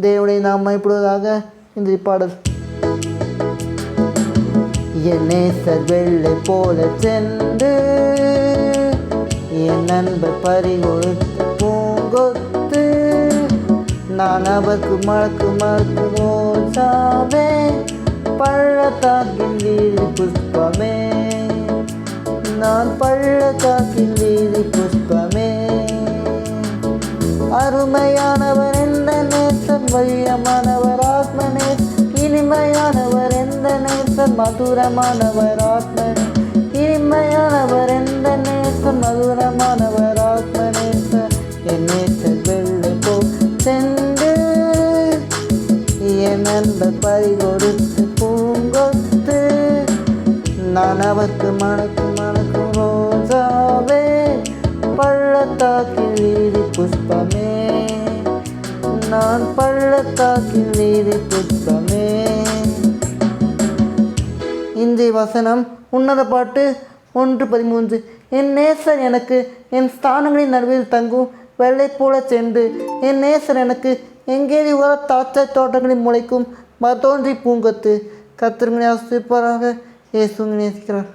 தேவனை நாம் மயப்படுவதாக இந்த பாடல். என் நேசர் வெள்ளை போல சென்று என் நண்பர் பறிகொடுத்து பூங்கொத்து நான் அவருக்கு மழக்கு மழக்கு ரோசாவே பள்ளத்தாக்கின் வீதி புஷ்பமே நான் பள்ளத்தாக்கின் வீதி புஷ்பமே அருமையானவர் எந்த நேசன் வழியமானவர் ஆத்மனே இனிமையானவர் எந்த நேசன் மதுரமானவர் ஆத்மனே இனிமையானவர் எந்த நேசன் மதுரமானவர் ஆத்மநேசர் என் நேசர் வெள்ளை போ சென்று என் நண்பர் பறிகொடுத்து பூங்கொத்து நான் அவருக்கு மணக்கு மணக்கு ரோசாவே பள்ளத்தாக்கின் வீதி புஷ்பமே நான் பள்ளத்தாக்கின் வீதி புஷ்பமே. இன்றைய வசனம் உன்னத பாட்டு 1:13. என் நேசர் எனக்கு என் ஸ்தானங்களின் நடுவில் தங்கும் வெள்ளை போல சென்று என் நேசர் எனக்கு எங்கேதி உர தாச்சை தோட்டங்களில் முளைக்கும் மதோன்றி பூங்கொத்து. கர்த்தர் ஆசீர்வதிப்பாராக. இயேசு நேசிக்கிறார்.